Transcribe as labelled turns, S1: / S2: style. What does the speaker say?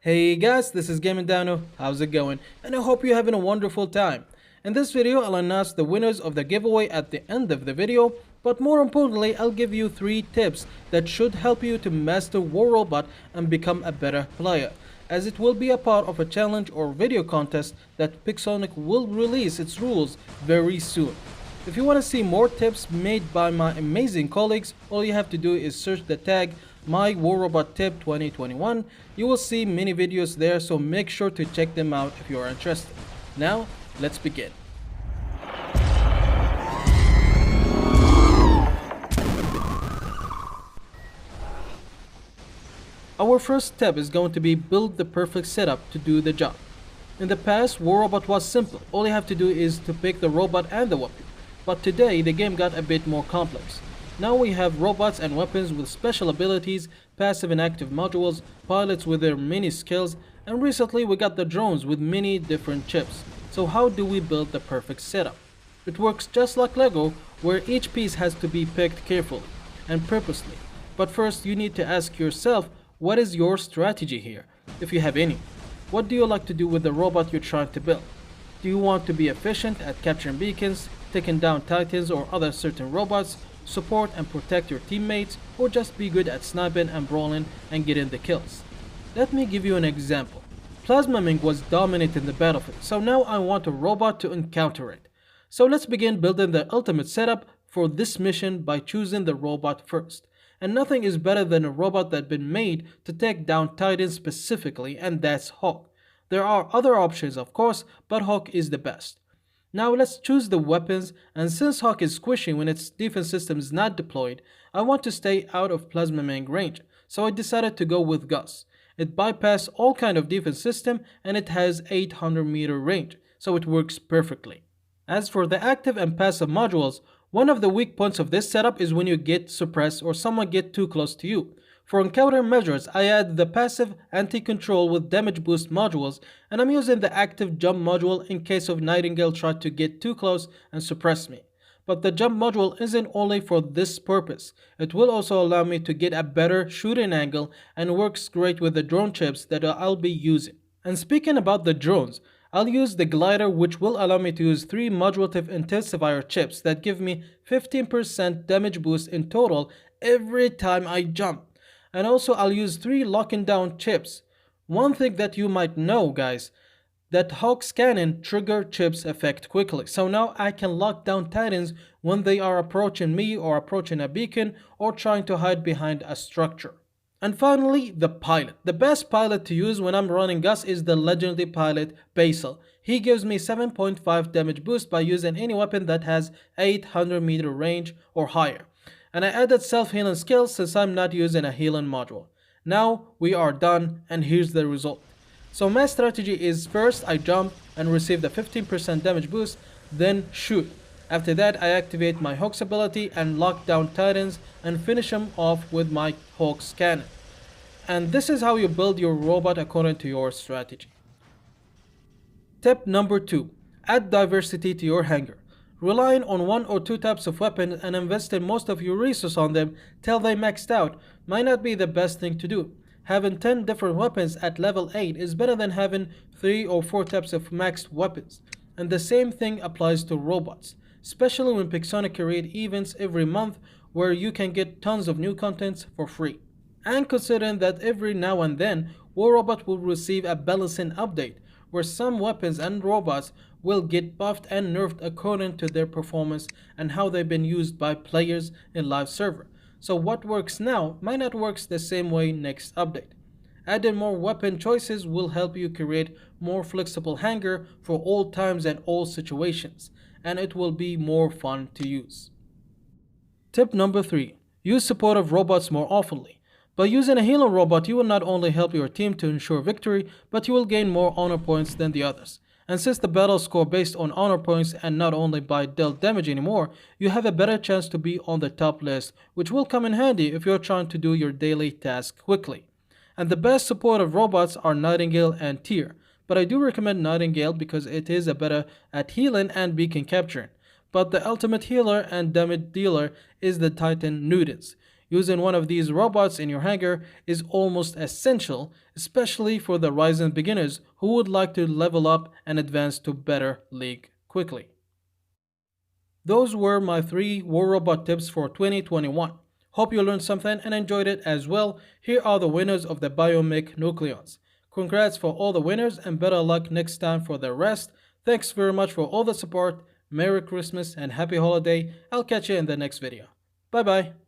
S1: Hey guys, this is Gaming Dano. How's it going? And I hope you're having a wonderful time. In this video, I'll announce the winners of the giveaway at the end of the video, but more importantly, I'll give you 3 tips that should help you to master War Robot and become a better player, as it will be a part of a challenge or video contest that Pixonic will release its rules very soon. If you want to see more tips made by my amazing colleagues, all you have to do is search the tag My War Robot Tip 2021. You will see many videos there, so make sure to check them out if you are interested. Now, let's begin. Our first step is going to be build the perfect setup to do the job. In the past, War Robot was simple. All you have to do is to pick the robot and the weapon. But today, the game got a bit more complex. Now we have robots and weapons with special abilities, passive and active modules, pilots with their many skills, and recently we got the drones with many different chips. So how do we build the perfect setup? It works just like Lego, where each piece has to be picked carefully and purposely. But first you need to ask yourself, what is your strategy here, if you have any? What do you like to do with the robot you're trying to build? Do you want to be efficient at capturing beacons, taking down titans or other certain robots, support and protect your teammates, or just be good at sniping and brawling and getting the kills? Let me give you an example. Plasma Ming was dominant in the battlefield, so now I want a robot to encounter it. So let's begin building the ultimate setup for this mission by choosing the robot first. And nothing is better than a robot that's been made to take down titans specifically, and that's Hawk. There are other options of course, but Hawk is the best. Now let's choose the weapons, and since Hawk is squishy when its defense system is not deployed, I want to stay out of Plasma Ming range, so I decided to go with Gus. It bypasses all kind of defense system and it has 800-meter range, so it works perfectly. As for the active and passive modules, one of the weak points of this setup is when you get suppressed or someone get too close to you. For encounter measures, I add the passive anti-control with damage boost modules, and I'm using the active jump module in case of Nightingale tried to get too close and suppress me. But the jump module isn't only for this purpose, it will also allow me to get a better shooting angle and works great with the drone chips that I'll be using. And speaking about the drones, I'll use the glider, which will allow me to use 3 modulative intensifier chips that give me 15% damage boost in total every time I jump. And also I'll use 3 locking down chips. One thing that you might know guys, that Hawk's cannon trigger chips effect quickly. So now I can lock down titans when they are approaching me or approaching a beacon or trying to hide behind a structure. And finally, the pilot. The best pilot to use when I'm running Gus is the legendary pilot Basil. He gives me 7.5 damage boost by using any weapon that has 800-meter range or higher. And I added self-healing skills since I'm not using a healing module. Now we are done, and here's the result. So my strategy is first I jump and receive the 15% damage boost, then shoot. After that I activate my Hawk's ability and lock down titans and finish them off with my Hawk's cannon. And this is how you build your robot according to your strategy. Tip number 2. Add diversity to your hangar. Relying on 1 or 2 types of weapons and investing most of your resources on them till they maxed out might not be the best thing to do. Having 10 different weapons at level 8 is better than having 3 or 4 types of maxed weapons. And the same thing applies to robots, especially when Pixonic create events every month where you can get tons of new contents for free. And considering that every now and then, War Robot will receive a balancing update, where some weapons and robots will get buffed and nerfed according to their performance and how they've been used by players in live server. So what works now might not work the same way next update. Adding more weapon choices will help you create more flexible hangar for all times and all situations, and it will be more fun to use. Tip number 3. Use supportive robots more oftenly. By using a healer robot, you will not only help your team to ensure victory, but you will gain more honor points than the others. And since the battle score based on honor points and not only by dealt damage anymore, you have a better chance to be on the top list, which will come in handy if you're trying to do your daily task quickly. And the best supportive robots are Nightingale and Tyr, but I do recommend Nightingale because it is a better at healing and beacon capturing. But the ultimate healer and damage dealer is the Titan Nudens. Using one of these robots in your hangar is almost essential, especially for the rising beginners who would like to level up and advance to better league quickly. Those were my 3 War Robot tips for 2021. Hope you learned something and enjoyed it as well. Here are the winners of the Biomic Nucleons. Congrats for all the winners and better luck next time for the rest. Thanks very much for all the support. Merry Christmas and Happy Holiday. I'll catch you in the next video. Bye bye.